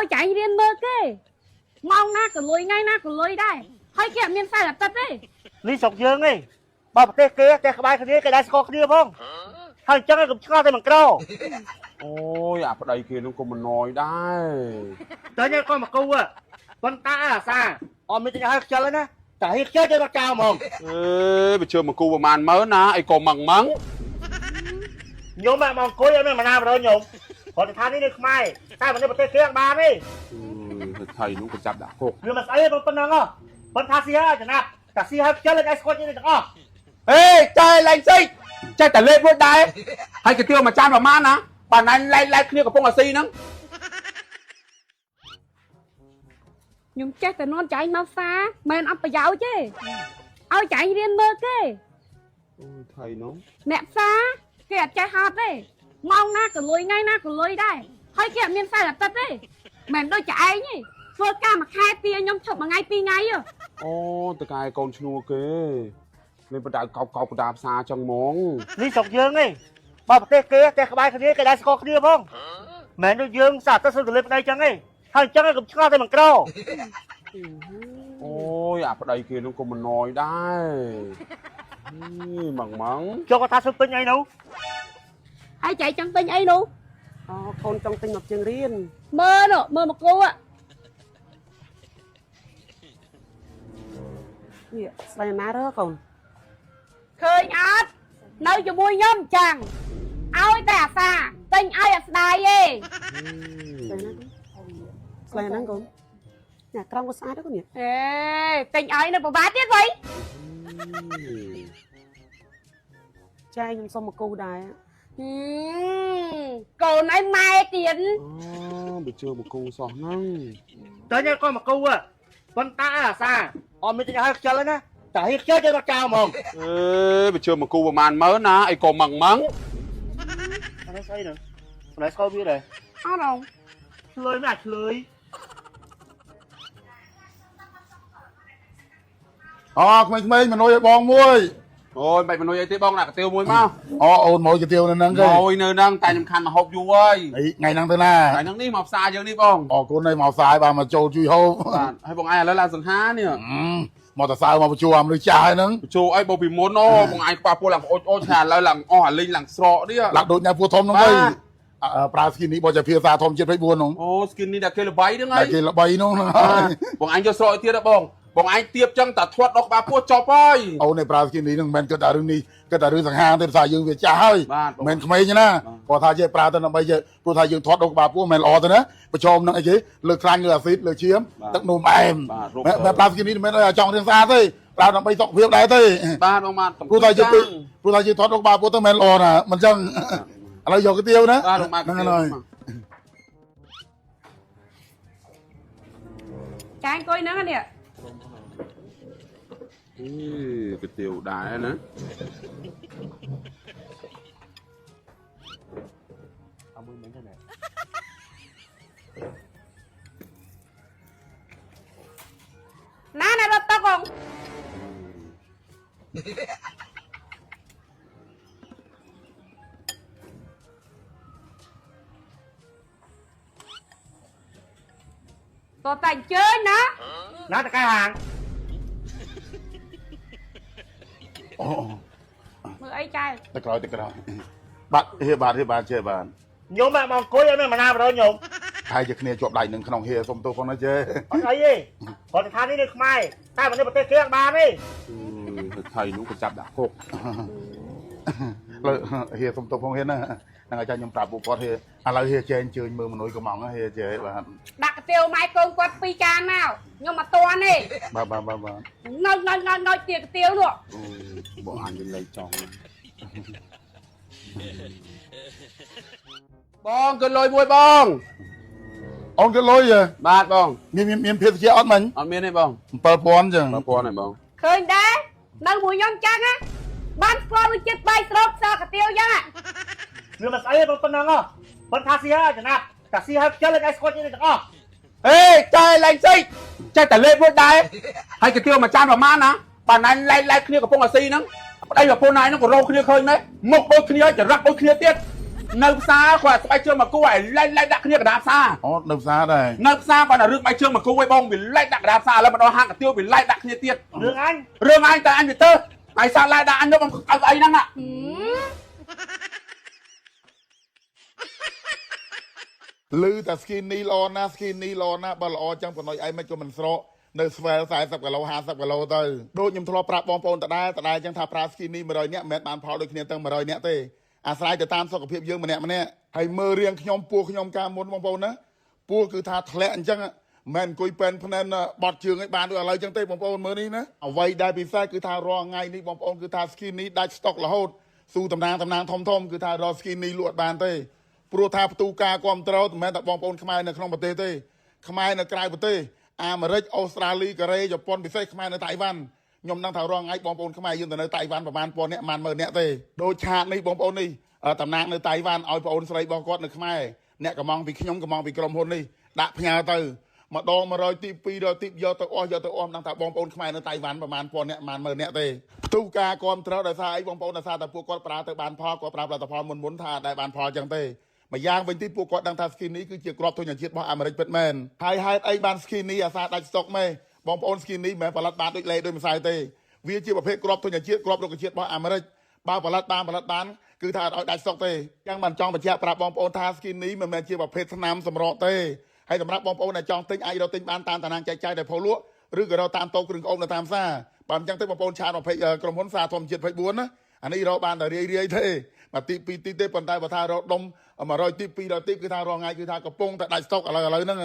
chạy riêng mơ kê mong na cửa lùi ngay na cửa lùi đây hơi kia miền sai là tật đi lý sọc dương đi bao bọc tê kia tê khai cái cái đai sọc kia không thằng chắc là cũng cho tay bằng câu โอ้ยអាប្តីគេនោះក៏មិនណយដែរ tới nha con mà câu à con ta à xa ông mới tính hai chân lên á cả hai chân trên mặt cao mà អេបើជឿមកគូប្រហែលមើលណាអីក៏ម៉ងម៉ង nhôm mà mong cối em mà nào rồi nhôm còn thằng này được mai ta vẫn đi bật tê kia ba đi ថៃនោះក៏ចាប់ដាក់គុក nhưng mà ấy con năng á con tha xia chẳng hạn cả xia hai chân lên cái squat như này chẳng à អេចៃឡើងសិចចៃតែលេបរួចដែរហើយគេទៀវមួយចានប្រហែលណាបើណៃឡៃគ្នាកំពុងអាស៊ីហ្នឹង nhung chết từ non chạy mau xa men ấp dạo chứ ôi chạy riêng mơ kê អូយថៃនោះ mẹ xa kẹt chạy hot đi mong na cửa lùi ngay na cửa lùi đây hơi kia miền sai là tật đi mẹ đôi chạy nhỉ vừa ca mà khai tia nhóm chụp mà ngay pi ngay à អូតកែកូនឈ្នួលគេលេបដាក់កោបដាផ្សារចឹងហ្មង lý sọc dương đi bao bọc tê kia tê khai cái đai sọc kia không mẹ nó dương sạt tới sân lên đây chẳng ấy thằng chắc là cũng cho tay bằng câu អូយអាប្តីគេនោះក៏មិនណយដែរម៉ងម៉ង cho con tha sân pin ấy đâu ai chạy chân tinh ấy luôn អូកូនចង់ទិញមកជើងរៀន mơ nè mơ một cô ạ នេះស្ដីណារើកូន khơi ớt nơi cho mui nhóm chẳng ôi ta xa tinh ai ở đài gì ស្ដីណាកូនអ្នកក្រំក៏ស្អាតដែរកូននេះ ê tinh ấy nó bà tiết vậy ចាខ្ញុំសុំមកគូដែរ cô nói mai tiền អូបើជឿមកគូសោះហ្នឹង tới nha con mà câu à con ta à xa ông mới tính hai chân lên á cả hai chân trên mặt cao mà អេបើជឿមកគូប្រហែលមើលណាអីក៏ម៉ងម៉ង nó xây nữa lấy sao biết này áo đâu lưới mẹ lưới អូក្មេងៗមនុស្សឲ្យបងមួយ អូយមិនមនុស្សអីទេបងណាកាទៀវមួយមក អូអូនមកកាទៀវនៅហ្នឹងគេ អូយនៅហ្នឹងតែខ្ញុំខាន់មកហូបយូរហើយ អីថ្ងៃហ្នឹងទៅណា ថ្ងៃហ្នឹងនេះមកផ្សារយើងនេះបង អរគុណឲ្យមកផ្សាយបានមកចូលជួយហូប បាទហើយបងឯងឥឡូវឡើងសង្ហានេះ មកតសៅមកបញ្ជួមមនុស្សចាស់ហ្នឹង ចូលអីបើពីមុនអូបងឯងខ្វះពោះឡើងអូចឆាឥឡូវឡើងអស់អាលីងឡើងស្រកនេះ ឡាក់ដូចញ៉ាំពោះធំហ្នឹងទៅប្រើស្គីននេះបើជាភាសាធំជាតិ24ហ្នឹង អូស្គីននេះតែគេល្បីហ្នឹងហើ តែ យ គេល្បីហ្នឹង បងឯងយកស្រកឲ្យទៀតបងបងឯងទៀបចឹងតែធាត់ដល់ក្បាលពោះចប់ហើយ អូនឯប្រើស្គីននេះហ្នឹងមិនមែនគិតតែរឿងនេះគិតតែរឿងសង្ហាទេភាសាយើងវាចាស់ហើយ បាទ មិនមែនក្មេងទេណាគាត់ថាជាប្រើទៅដើម្បីជាព្រោះថាយើងធាត់ដល់ក្បាលពោះមិនល្អទេណាប្រឈមនឹងអីគេលើខ្លាញ់លើអាស៊ីតលើឈាមទឹកនោមអែមតែប្រើស្គីននេះមិនមែនឲ្យចង់រៀងស្អាតទេប្រើដើម្បីសុខភាពដែរទេ បាទបងបាទ ព្រោះថាយើងព្រោះថាយើងថតរបស់បាពុទ្ធទៅមិនល្អណាមិនចឹងឥឡូវយកកាទៀវណា បាទលោកបាទ ហ្នឹងហើយ cái anh coi nữa nè អីកាទៀវដែរណា ông mới mấy cái này ná này đâu tao còn có tài chơi nữa nói là cái hàng អូ mưa ấy trai តែក្រោយបាត់ហេបាទជេបាទ nhôm mà mong cối em mà nào rồi nhôm ហើយជាគ្នាជាប់ដៃនឹងក្នុងហេសុំទោសផងណាជេ còn ấy đi còn thằng này được mai ta vẫn đi bật tê kia ba đi ថៃនោះក៏ចាប់ដាក់គុក លើហេសុំទោសផងហេណាហ្នឹងអាចារ្យខ្ញុំប្រាប់ពួកគាត់ហេឥឡូវហេជេអញ្ជើញមើលមនុស្សកំងហេជេបាទ đặt cái tiêu mai con quật pi cha nào nhưng mà to đi បាទ nói tiền cái tiêu nữa បងអញលេងចង់បងគឺលុយមួយបង អូនក៏លុយ បាទបង មានភេទជាអត់មិញ អត់មានទេបង 7000ចឹង បងហ្នឹងបង khơi đá đâu mùi nhon chăng á ban con nó chết bay sốt sao cái tiêu chăng á nhưng mà ấy con năng á con tha xia chẳng hạn cả xia hai chân lên cái squat như này chẳng à អេចៃឡើងសិចចៃតែលេបរួចដែរហើយកាទៀវមួយចានប្រហែលណាបើណៃឡៃគ្នាកំពុងអាស៊ីហ្នឹងប្តីប្រពន្ធណៃហ្នឹងក៏រោគ្នាឃើញដែរមុខដូចគ្នាចរិតដូចគ្នាទៀត nơi xa quả bay chương mà cô ấy lên đặt kia cả đạp xa អូនៅផ្សារដែរ nơi xa còn là rước bay chương mà cô ấy bông bị lên đặt đạp xa là mà nó hàng cả tiêu bị lên đặt kia tiệt រឿងអញ rương anh tại anh bị tơ ai sao lại đặt anh đâu bằng ấy năng ạ លឺតែស្គីនីល្អណាស់ស្គីនីល្អណាស់បើល្អចឹងប៉ុណ្ណោះឯងមិនក៏មិនស្រកនៅស្វែល40គីឡូ50គីឡូទៅដូចខ្ញុំធ្លាប់ប្រាប់បងប្អូនតដែលចឹងថាប្រើស្គីនី100នាក់មិនមែនបានផលដូចគ្នាទាំង100នាក់ទេអាស្រ័យទៅតាមសុខភាពយើងម្នាក់ហើយមើលរៀងខ្ញុំពោះខ្ញុំកាលមុនបងប្អូនណាពោះគឺថាធ្លាក់អញ្ចឹងមិនអង្គុយពេនភ្នែនបត់ជើងឲ្យបានដូចឥឡូវចឹងទេបងប្អូនមើលនេះណាអ្វីដែលពិសេសគឺថារាល់ថ្ងៃនេះបងប្អូនគឺថាស្គីនីដាច់ស្តុករហូតស៊ូតំណាងធំគឺថារកស្គីនីលក់បានទេព្រោះថាផ្ទូការគ្រប់ត្រមិនមែនតែបងប្អូនខ្មែរនៅក្នុងប្រទេសទេខ្មែរនៅក្រៅប្រទេសអាមេរិកអូស្ត្រាលីកូរ៉េជប៉ុនពិសេសខ្មែរនៅតៃវ៉ាន់ខ្ញុំដឹងថារាល់ថ្ងៃបងប្អូនខ្មែរយើងទៅនៅតៃវ៉ាន់ប្រហែល1000នាក់10000នាក់ទេដូចឆាតនេះបងប្អូននេះតំណាងនៅតៃវ៉ាន់ឲ្យបងប្អូនស្រីបងគាត់នៅខ្មែរអ្នកកំងពីខ្ញុំកំងពីក្រុមហ៊ុននេះដាក់ផ្ញើទៅម្ដង100ទី200ទីយកទៅអស់ដឹងថាបងប្អូនខ្មែរនៅតៃវ៉ាន់ប្រហែល1000នាក់10000នាក់ទេផ្ទុះការគ្រប់ត្រដោយសារអីបងប្អូនដោយសារតែពួកគាត់ប្រើទៅបានផលគាត់ប្រើផលិតផលមុនថាដែលបានផលចឹងទេម្យ៉ាងវិញទីពួកគាត់ដឹងថាស្គីនីគឺជាគ្រាប់ធញ្ញជាតិរបស់អាមេរិកពិតមែនហើយហេតុអីបានស្គីនីអាសាដាច់ស្តុកម៉េបងប្អូនស្គីនីមិនមែនផលិតបានដូចលេដូចម្សៅទេវាជាប្រភេទគ្រាប់ធញ្ញជាតិគ្រាប់រុក្ខជាតិរបស់អាមេរិកបើផលិតបានគឺថាអត់ឲ្យដាច់ស្តុកទេចឹងបានចង់បញ្ជាក់ប្រាប់បងប្អូនថាស្គីនីមិនមែនជាប្រភេទថ្នាំសម្រក់ទេហើយសម្រាប់បងប្អូនដែលចង់ទិញអាចរកទិញបានតាមតារាងចែកចាយដែលផុសលក់ឬក៏រកតាមតូបគ្រឿងអុំនៅតាមផ្សារបើមិនចឹងទេបងប្អូនឆាត20ក្រុមហ៊ុនសារធម្មជាតិ24ណាអានេះរកបានតែរាយទេមកទី2ទីទេប៉ុន្តែបើថារកដុំ100ទី200ទីគឺថារងថ្ងៃគឺថាកំពុងតែដាច់ស្តុកឥឡូវហ្នឹង